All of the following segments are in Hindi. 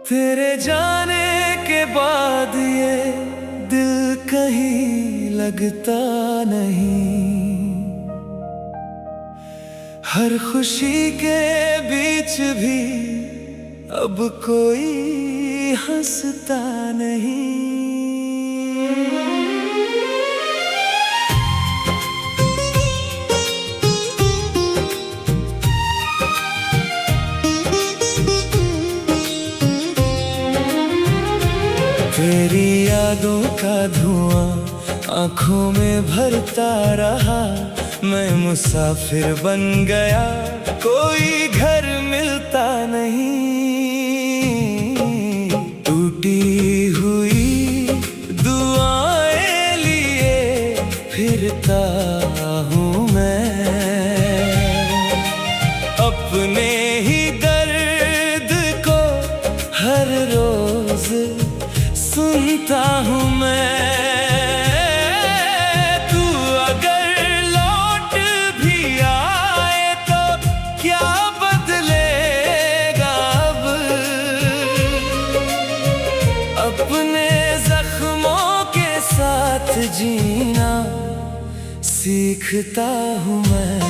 तेरे जाने के बाद ये दिल कहीं लगता नहीं। हर खुशी के बीच भी अब कोई हंसता नहीं। तेरी यादों का धुआं आंखों में भरता रहा। मैं मुसाफिर बन गया, कोई घर मिलता नहीं। टूटी हुई दुआएं लिए फिरता हूँ मैं। अपने ही दर्द को हर रोज सुनता हूँ मैं। तू अगर लौट भी आए तो क्या बदलेगा अब। अपने जख्मों के साथ जीना सीखता हूँ मैं।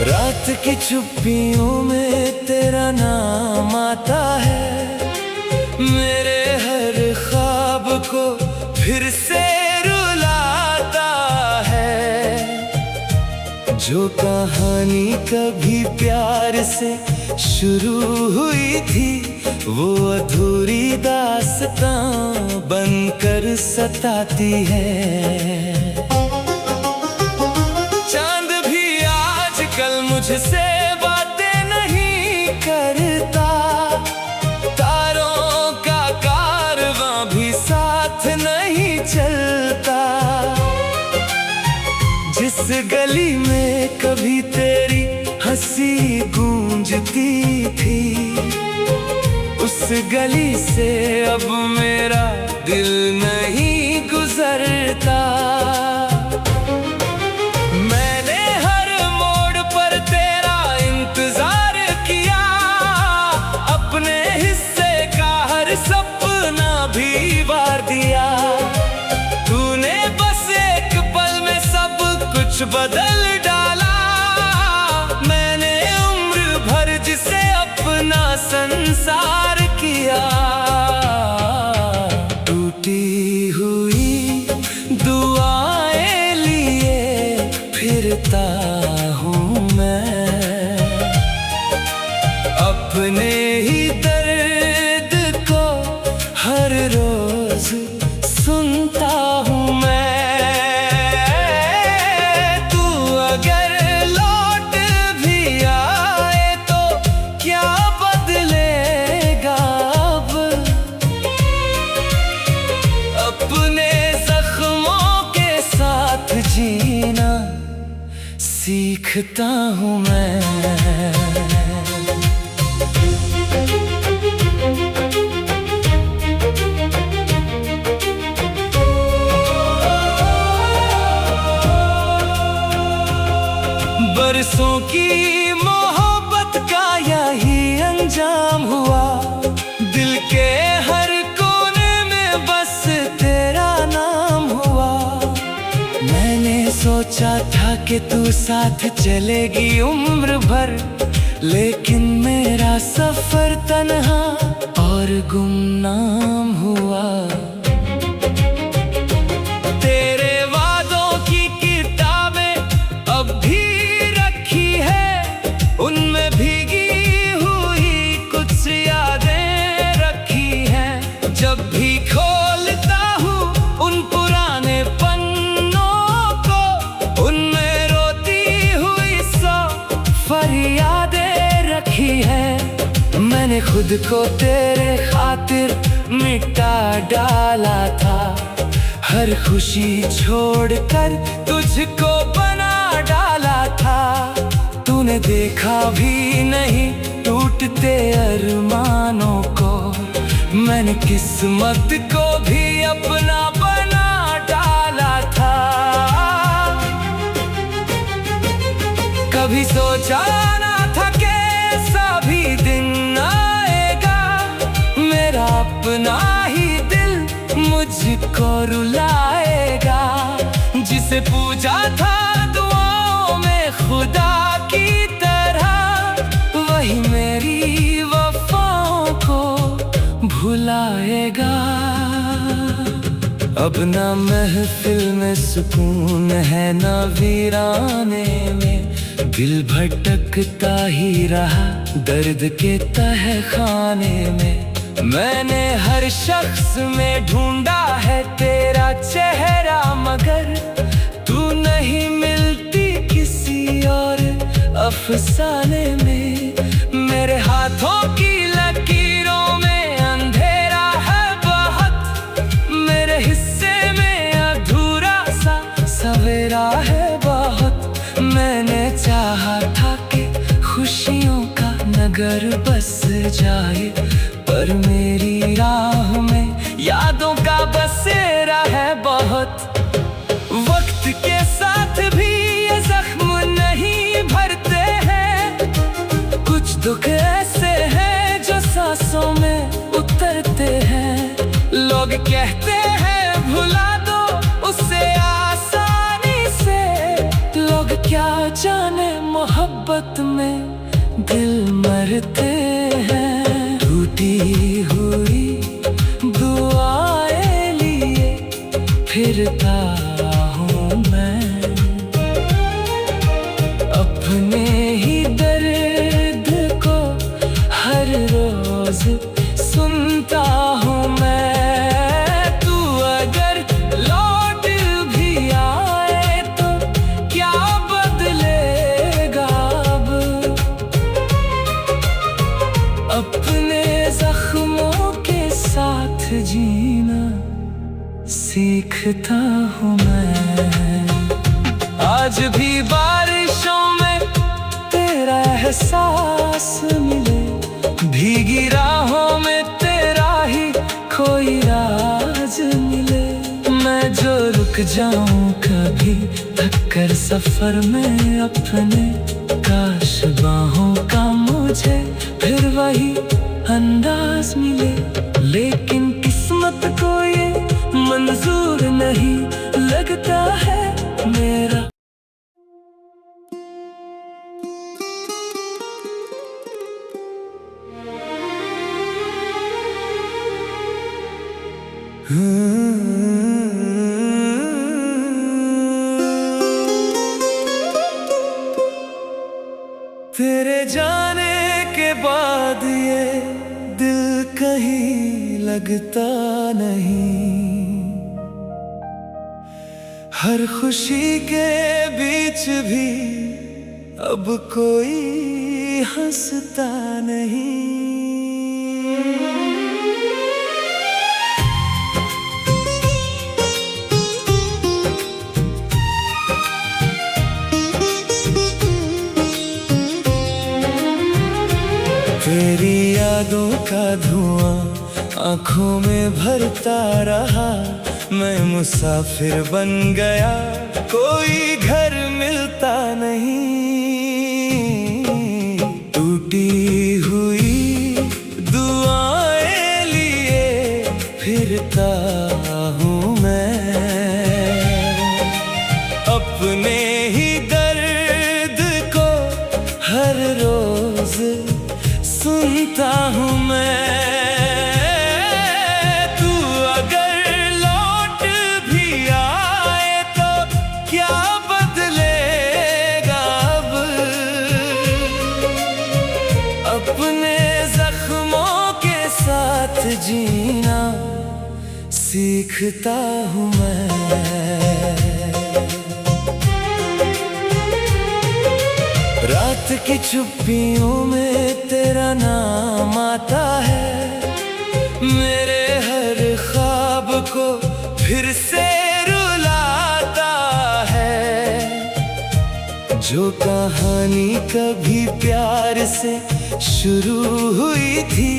रात की चुप्पियों में तेरा नाम आता है। मेरे हर ख्वाब को फिर से रुलाता है। जो कहानी कभी प्यार से शुरू हुई थी, वो अधूरी दास्तां बनकर सताती है। कल मुझसे बातें नहीं करता, तारों का कारवां भी साथ नहीं चलता। जिस गली में कभी तेरी हंसी गूंजती थी, उस गली से अब मेरा दिल नहीं गुजरता। सपना भी वार दिया तूने, बस एक पल में सब कुछ बदल डाला। मैंने उम्र भर जिसे अपना संसार किया। टूटी हुई दुआएं लिए फिरता हूँ मैं। अपने ही हर रोज सुनता हूँ मैं। तू अगर लौट भी आए तो क्या बदलेगा अब। अपने जख्मों के साथ जीना सीखता हूँ मैं। बरसों की मोहब्बत का यही अंजाम हुआ। दिल के हर कोने में बस तेरा नाम हुआ। मैंने सोचा था कि तू साथ चलेगी उम्र भर, लेकिन मेरा सफर तन्हा और गुमनाम हुआ। तेरे वादों की किताबें अब भी उनमें भीगी हुई कुछ यादें रखी हैं। जब भी खोलता हूँ उन पुराने पन्नों को, उनमें रोती हुई सौ फरियादें रखी हैं। मैंने खुद को तेरे खातिर मिटा डाला था। हर खुशी छोड़कर तुझको बना डाला था। तूने देखा भी नहीं टूटते अरमानों को। मैं मैंने किस्मत को भी अपना बना डाला था। कभी सोचा ना था कि ऐसा भी दिन आएगा, मेरा अपना ही दिल मुझको रुलाएगा। जिसे पूजा था दुआओं में खुदा की तरह, वही मेरी वफाओं को भुलाएगा। अब ना महफिल में सुकून है ना वीराने में, दिल भटकता ही रहा दर्द के तहखाने में। मैंने हर शख्स में ढूंढा है तेरा चेहरा, मगर तू नहीं मिलती किसी और अफसाने में। मेरे हाथों की लकीरों में अंधेरा है बहुत, मेरे हिस्से में अधूरा सा सवेरा है बहुत। मैंने चाहा था कि खुशियों का नगर बस जाए, पर मेरी राह में यादों का बसेरा है बहुत। वक्त के साथ भी ये जख्म नहीं भरते हैं, कुछ दुख ऐसे हैं जो सांसों में उतरते हैं। लोग कहते हैं भुला दो उसे आसानी से, लोग क्या जाने मोहब्बत में दिल मरते हैं। टूटी हुई दुआएं लिए फिरता हूँ मैं, अपने ही दर्द को हर रोज सुनता हूँ मैं। तू अगर लौट भी आए तो क्या बदलेगा अब, अपने जख्मों के साथ जीना सीखता हूँ मैं। आज भी बारिशों में तेरा एहसास मिले, भीगी राहों में तेरा ही कोई राज मिले। मैं जो रुक जाऊं कभी थक कर सफर में अपने, काश बाहों का मुझे फिर वही अंदाज मिले। लेकिन किस्मत को ये मंजूर नहीं लगता है मेरा। तेरे जाने के बाद ये दिल कहीं लगता नहीं, हर खुशी के बीच भी अब कोई हंसता नहीं। तेरी यादों का धुआं आँखों में भरता रहा, मैं मुसाफिर बन गया, कोई घर मिलता नहीं। टूटी हुई दुआएं लिए फिरता हूँ मैं, अपने ही दर्द को हर रोज सुनता हूँ मैं। तू अगर लौट भी आए तो क्या बदलेगा अब, अपने जख्मों के साथ जीना सीखता हूँ मैं। रात की चुप्पियों में तेरा नाम आता है, मेरे हर ख्वाब को फिर से रुलाता है। जो कहानी कभी प्यार से शुरू हुई थी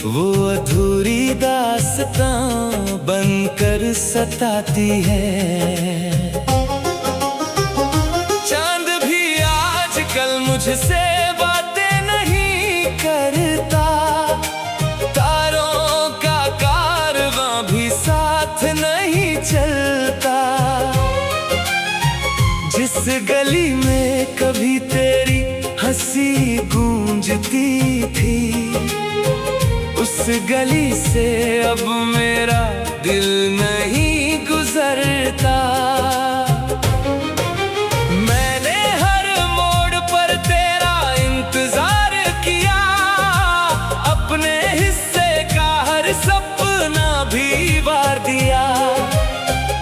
वो अधूरी दास्तां बनकर सताती है। चांद भी आजकल मुझसे बातें नहीं करता, तारों का कारवां भी साथ नहीं चलता। जिस गली में कभी तेरी हंसी गूंजती थी, उस गली से अब मेरा दिल नहीं गुजरता। मैंने हर मोड़ पर तेरा इंतजार किया, अपने हिस्से का हर सपना भी वार दिया।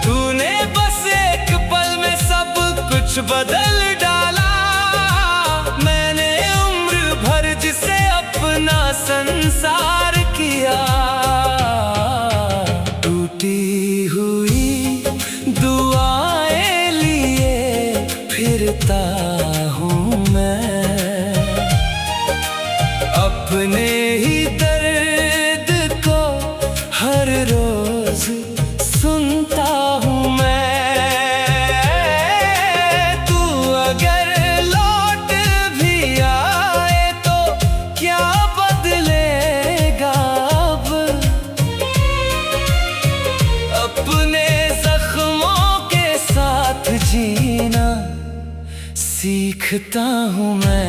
तूने बस एक पल में सब कुछ बदल डाला, मैंने उम्र भर जिसे अपना संसार किया। टूटी हुई दुआएं लिए फिरता हूँ मैं, अपने ही दर्द को हर रोज सुनता हूँ मैं। तू अगर लौट भी आए तो क्या बदलेगा अब, अपने जख्मों के साथ जीना सीखता हूँ मैं।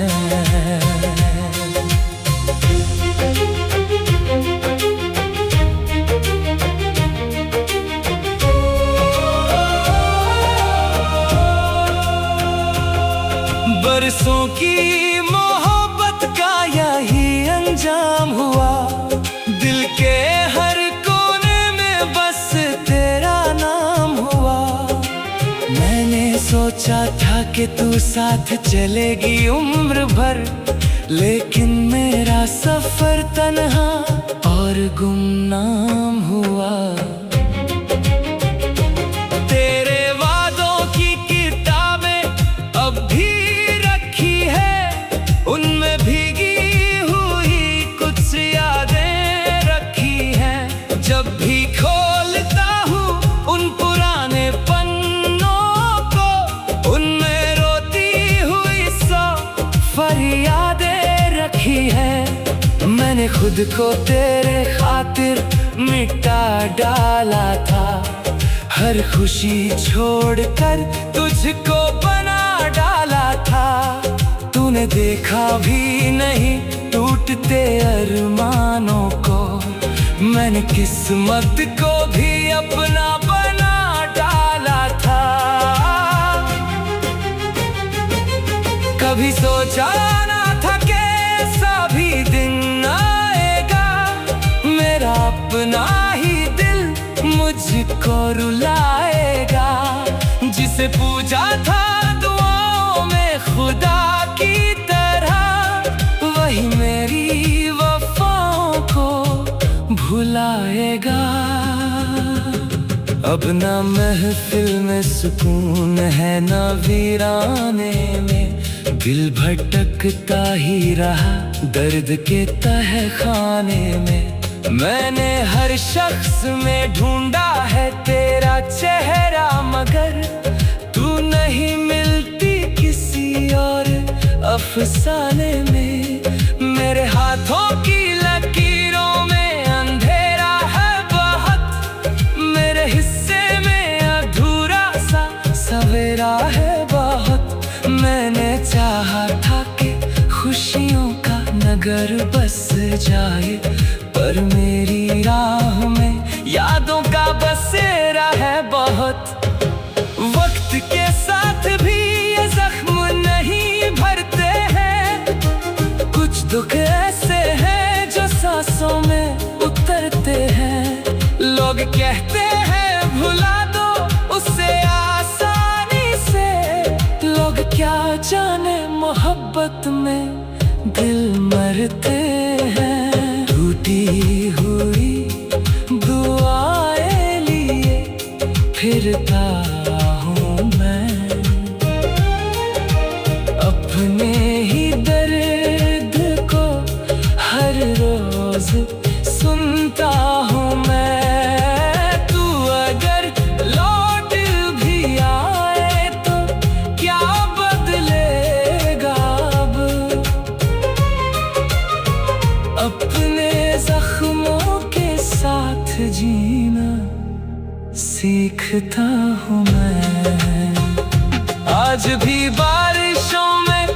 बरसों की मोहब्बत का यही अंजाम हुआ, दिल के हर कोने में बस तेरा नाम हुआ। मैंने सोचा था कि तू साथ चलेगी उम्र भर, लेकिन मेरा सफर तन्हा और गुमनाम हुआ। तेरे वादों की किताबें अब भी रखी है, उनमें भीगी हुई कुछ यादें रखी हैं। जब भी खोलता हूँ उन पुराने पन्नों को, उनमें रोती हुई सौ फरियादें रखी हैं। मैंने खुद को तेरे खातिर मिटा डाला था, हर खुशी छोड़कर तुझको बना डाला था। तूने देखा भी नहीं टूटते अरमानों को, मैंने किस्मत को भी अपना बना डाला था। कभी सोचा ना था कि ऐसा भी दिन आएगा, मेरा अपना ही दिल मुझको रुलाएगा। जिसे पूजा था दुआओं में खुदा की तरह, वही मेरी वफाओं को भुलाएगा। अब ना महफिल में सुकून है ना वीराने में, दिल भटकता ही रहा दर्द के तह खाने में। मैंने हर शख्स में ढूंढा है तेरा चेहरा, मगर तू नहीं मिलती किसी और अफसाने में। मेरे हाथों की लकीरों में अंधेरा है बहुत, मेरे हिस्से में अधूरा सा सवेरा है बहुत। मैंने चाहा था कि खुशियों का नगर बस जाए, पर मेरी राह में यादों का बसेरा है बहुत। वक्त के साथ भी ये जख्म नहीं भरते हैं, कुछ दुख ऐसे हैं जो सांसों में उतरते हैं। लोग कहते हैं भुला दो उसे आसानी से, लोग क्या जाने मोहब्बत में दिल मरते हैं। टूटी हुई दुआएं लिए फिरता हूँ मैं, अपने ही दर्द को देखता हूँ मैं। आज भी बारिशों में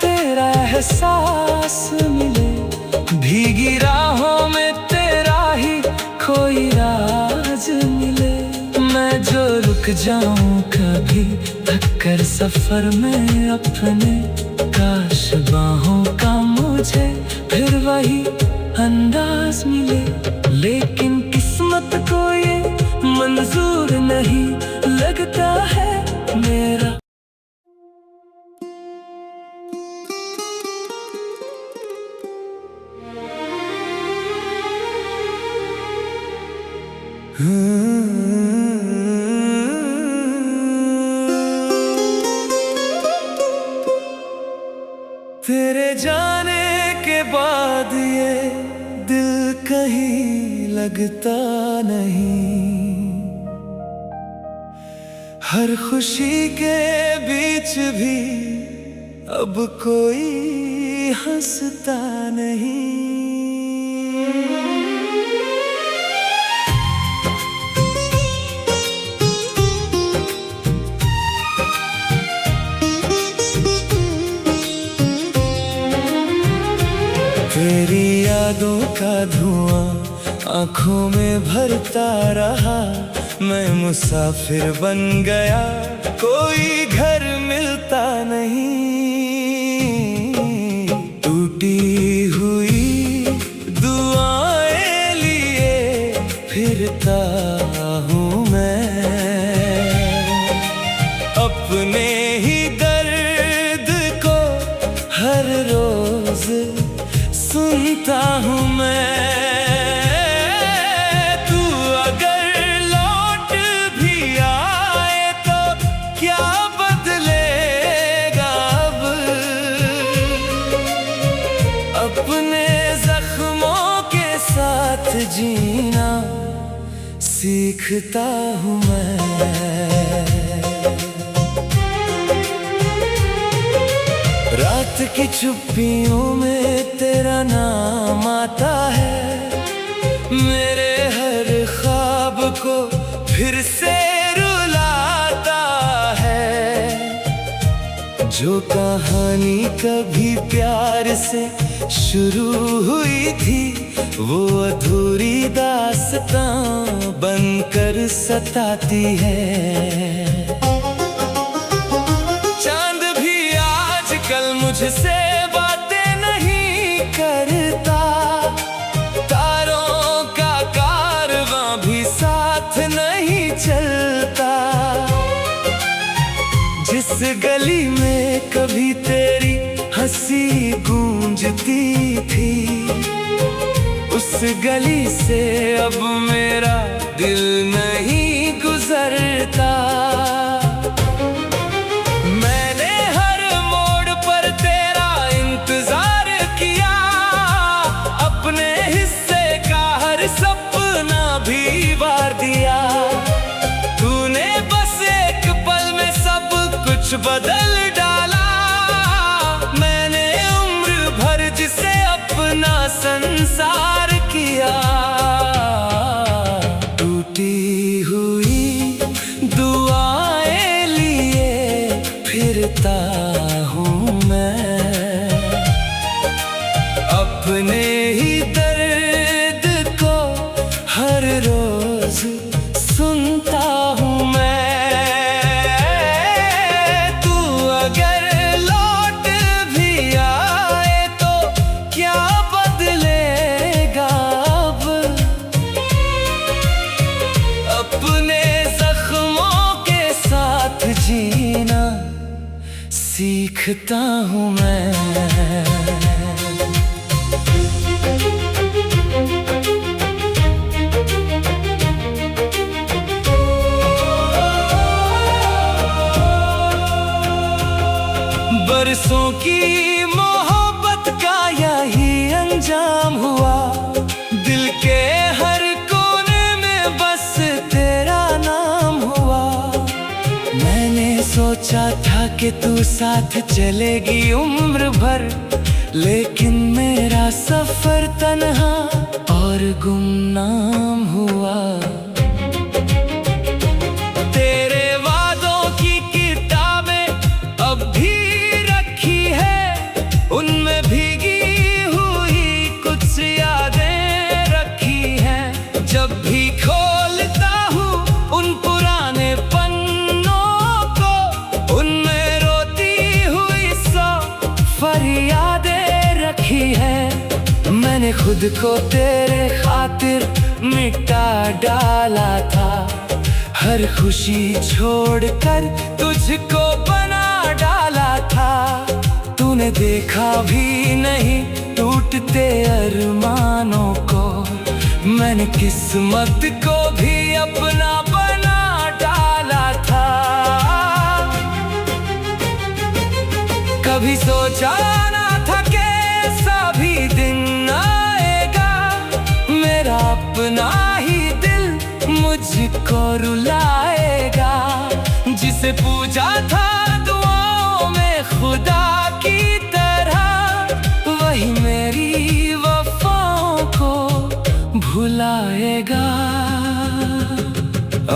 तेरा एहसास मिले, भीगी राहों में तेरा ही कोई राज मिले। मैं जो रुक जाऊं कभी थक कर सफर में अपने, काश बाहों का मुझे फिर वही अंदाज मिले। लेकिन किस्मत को ये मंजूर नहीं लगता है मेरा। तेरे जाने के बाद ये दिल कहीं लगता नहीं, हर खुशी के बीच भी अब कोई हंसता नहीं। तेरी यादों का धुआं आँखों में भरता रहा, मैं मुसाफिर बन गया, कोई घर मिलता नहीं। टूटी हुई दुआएं लिए फिरता हूँ मैं, अपने ही दर्द को हर रोज सुनता हूँ मैं। तू अगर लौट भी आए तो क्या बदलेगा अब, अपने जख्मों के साथ जीना सीखता हूँ मैं। रात की चुप्पियों में तेरा नाम आता है, मेरे हर ख्वाब को फिर से रुलाता है। जो कहानी कभी प्यार से शुरू हुई थी, वो अधूरी दास्तां बनकर सताती है। कल मुझसे बातें नहीं करता, तारों का कारवां भी साथ नहीं चलता। जिस गली में कभी तेरी हंसी गूंजती थी, उस गली से अब मेरा दिल नहीं गुजरता। तूने बस एक पल में सब कुछ बदल डाला, मैंने उम्र भर जिसे अपना संसार किया। टूटी हुई दुआएं लिए फिरता हूँ मैं, अपने ही दर्द को हर रोज सुनता हूँ मैं। तू अगर लौट भी आए तो क्या बदलेगा अब, अपने जख्मों के साथ जीना सीखता हूँ मैं। बरसों की मोहब्बत का यही अंजाम हुआ, दिल के हर कोने में बस तेरा नाम हुआ। मैंने सोचा था कि तू साथ चलेगी उम्र भर, लेकिन मेरा सफर तन्हा और गुमनाम हुआ। मैंने खुद को तेरे खातिर मिटा डाला था। हर खुशी छोड़कर तुझको बना डाला था। तूने देखा भी नहीं टूटते अरमानों को। मैंने किस्मत को भी अपना बना डाला था। कभी सोचा ना था कि ऐसा भी दिन आएगा। मेरा अपना ही दिल मुझको रुलाएगा। जिसे पूजा था दुआओं में खुदा की तरह, वही मेरी वफाओं को भुलाएगा।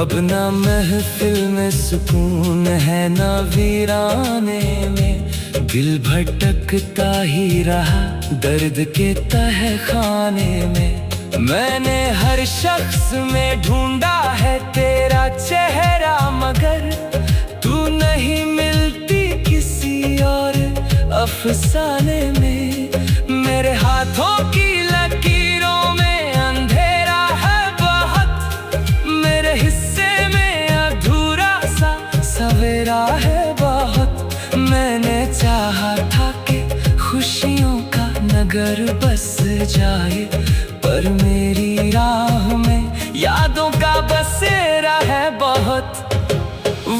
अब ना महफिल में सुकून है ना वीराने में। दिल भटकता ही रहा दर्द के तहे खाने में। मैंने हर शख्स में ढूंढा है तेरा चेहरा, मगर तू नहीं मिलती किसी और अफसाने में। मेरे हाथों की लकीरों में अंधेरा है बहुत। मेरे हिस्से में अधूरा सा सवेरा है बहुत। मैंने चाहा था कि खुशियों का नगर बस जाए, पर मेरी राह में यादों का बसेरा है बहुत।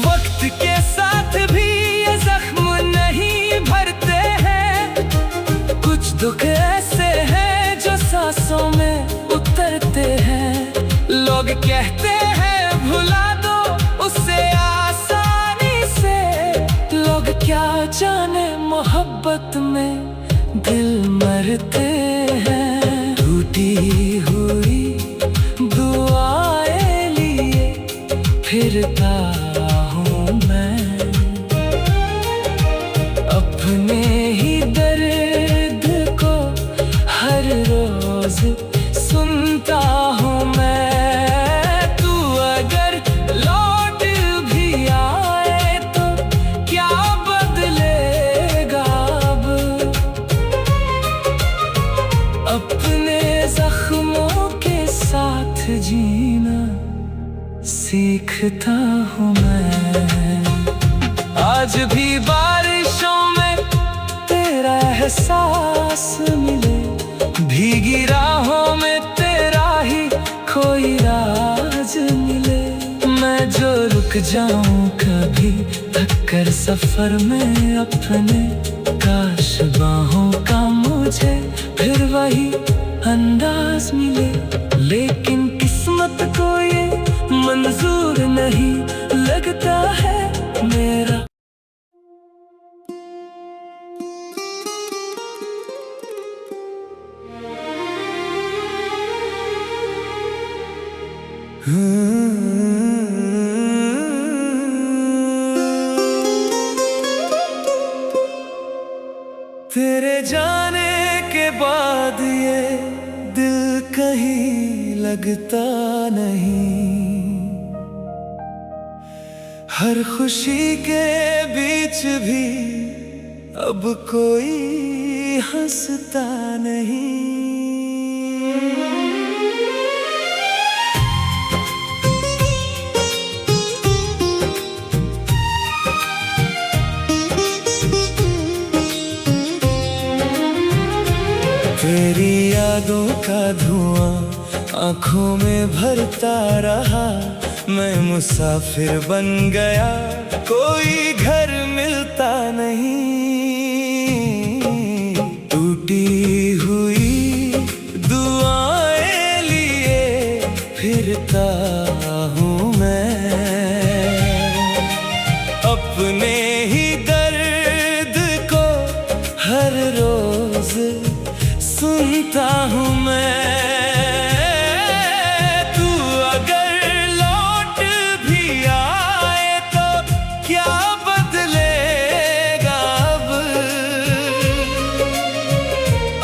वक्त के साथ भी ये जख्म नहीं भरते हैं। कुछ दुख ऐसे हैं जो सांसों में उतरते हैं। लोग कहते हैं भुला दो उसे आसानी से। लोग क्या जाने मोहब्बत में दिल मरते हैं। टूटी हुई दुआएं लिए फिरता हूँ मैं। अपने ही दर्द को हर रोज सुनता हूँ मैं। तू अगर लौट भी आए तो क्या बदलेगा अब। अपने जख्मों के साथ जीना सीखता हूँ मैं। आज भी बारिशों में तेरा एहसास मिले। भीगी राहों में तेरा ही कोई राज मिले। मैं जो रुक जाऊं कभी थक कर सफर में अपने, काश बाहों का मुझे फिर वही अंदाज मिले। लेकिन किस्मत को ये मंजूर नहीं लगता है मेरा। तेरे जाने के बाद ये दिल कहीं लगता नहीं। हर खुशी के बीच भी अब कोई हंसता नहीं। तेरी यादों का धुआं आँखों में भरता रहा। मैं मुसाफिर बन गया, कोई घर मिलता नहीं। टूटी हुई दुआएं लिए फिरता हूँ मैं। अपने ही दर्द को हर रोज सुनता हूँ मैं। तू अगर लौट भी आए तो क्या बदलेगा अब।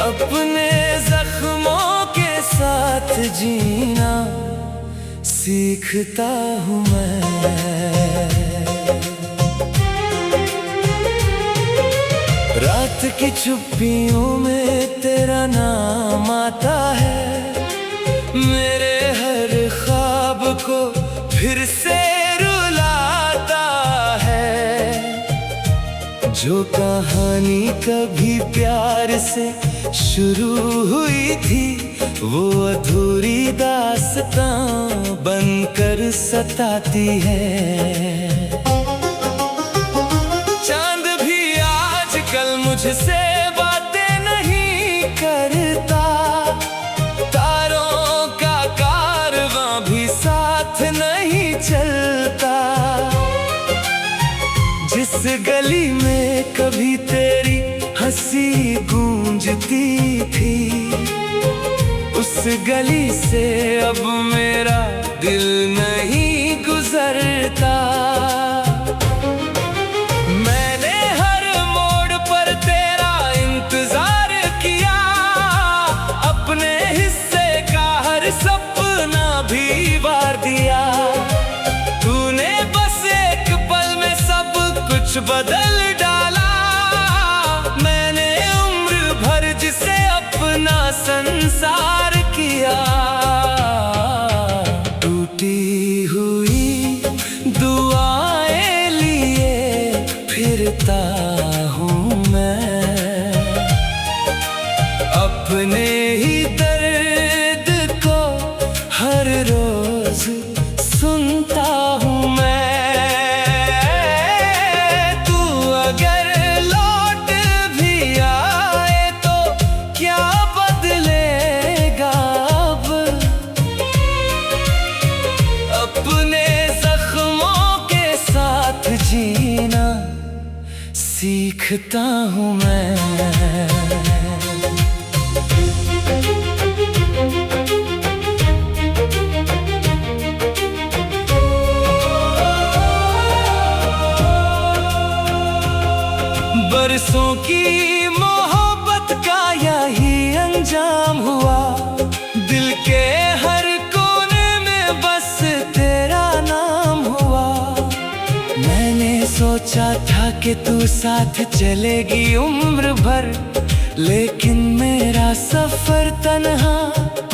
अपने जख्मों के साथ जीना सीखता हूँ मैं। रात की चुप्पियों में तेरा नाम आता है, मेरे हर ख्वाब को फिर से रुलाता है। जो कहानी कभी प्यार से शुरू हुई थी, वो अधूरी दास्तां बनकर सताती है। चांद भी आजकल मुझसे बातें नहीं करता, तारों का कारवां भी साथ नहीं चलता। जिस गली में कभी तेरी हंसी गूंजती थी, उस गली से अब मेरा दिल नहीं गुजरता। मैंने हर मोड़ पर तेरा इंतजार किया, अपने हिस्से का हर सपना भी वार दिया। तूने बस एक पल में सब कुछ बदल डाला, मैंने उम्र भर जिसे अपना संसार किया। टूटी हुई दुआएं लिए फिरता हूँ मैं, अपने ही दर्द को हर रोज सुनता हूँ मैं। तू अगर लौट भी आए तो क्या बदलेगा अब, अपने जख्मों के साथ जीना सीखता हूँ मैं। बरसों की मोहब्बत का यही अंजाम हुआ, दिल के हर कोने में बस तेरा नाम हुआ। मैंने सोचा था कि तू साथ चलेगी उम्र भर, लेकिन मेरा सफर तन्हा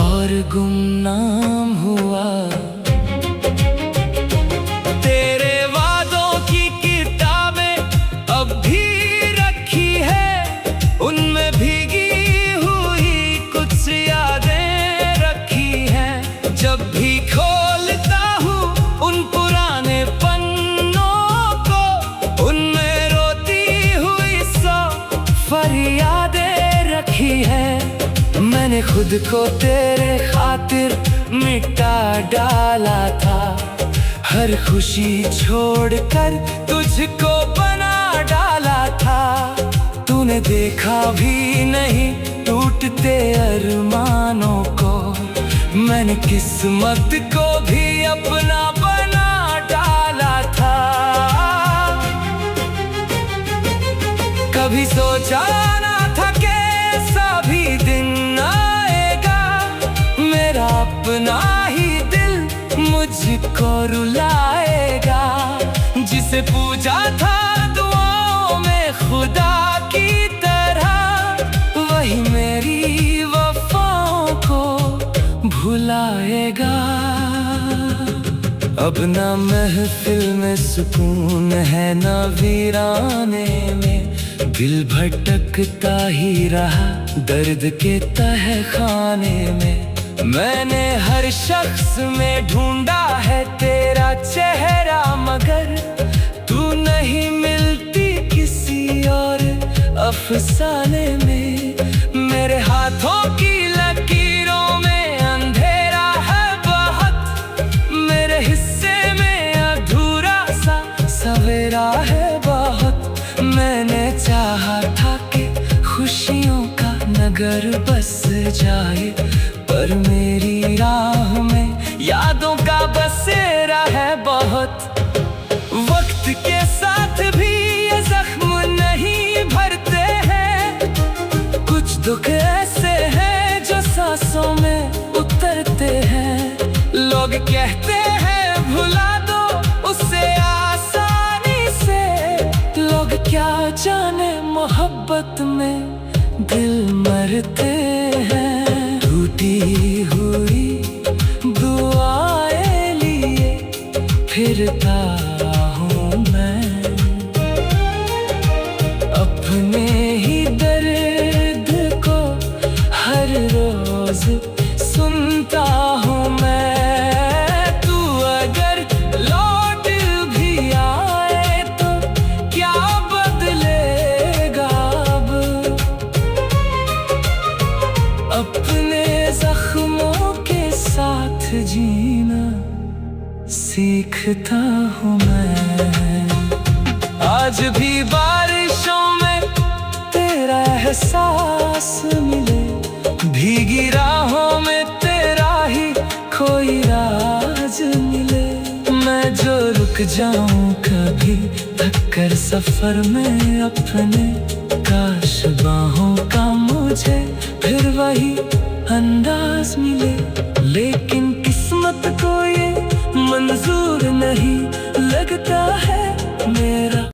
और गुमनाम हुआ। तेरे वादों की किताबें अब भी रखी है, उनमें भीगी हुई कुछ यादें रखी हैं। जब भी खोलता हूँ उन पुराने पन्नों को, उनमें रोती हुई सौ फरियादें रखी है। मैंने खुद को तेरे खातिर मिटा डाला था, हर खुशी छोड़कर तुझको बना डाला था। तूने देखा भी नहीं टूटते अरमानों को, मैंने किस्मत को भी अपना बना डाला था। कभी सोचा ना था कि ऐसा भी दिन आएगा, मेरा अपना ही दिल मुझको रुलाएगा। जिसे पूजा था दुआओं में खुदा की तरह, वही मेरी वफाओं को भुलाएगा। अब ना महफिल में सुकून है ना वीराने में, दिल भटकता ही रहा दर्द के तह खाने में। मैंने हर शख्स में ढूंढा है तेरा चेहरा, मगर तू नहीं मिलती किसी और अफसाने में। मेरे हाथों की लकीरों में अंधेरा है बहुत, मेरे हिस्से में अधूरा सा सवेरा है बहुत। मैंने चाहा था कि खुशियों का नगर बस जाए, पर मेरी राह में यादों का बसेरा है बहुत। वक्त के साथ भी ये जख्म नहीं भरते हैं, कुछ दुख ऐसे हैं जो सांसों में उतरते हैं। लोग कहते हैं भुला दो उसे आसानी से, लोग क्या जाने में मोहब्बत में दिल मरते हैं। टूटी हुई दुआएं लिए फिरता हूँ मैं, अपने ही दर्द को हर रोज सुनता हूँ मैं। तू अगर लौट भी आए तो क्या बदलेगा अब, अपने जख्मों के साथ जीना सीखता हूँ मैं। आज भी बारिशों में तेरा एहसास मिले, भीगी राहों में तेरा ही कोई राज मिले। मैं जो रुक जाऊं कभी थक कर सफर में अपने, काश बाहों का मुझे फिर वही अंदाज मिले। लेकिन किस्मत को ये मंजूर नहीं लगता है मेरा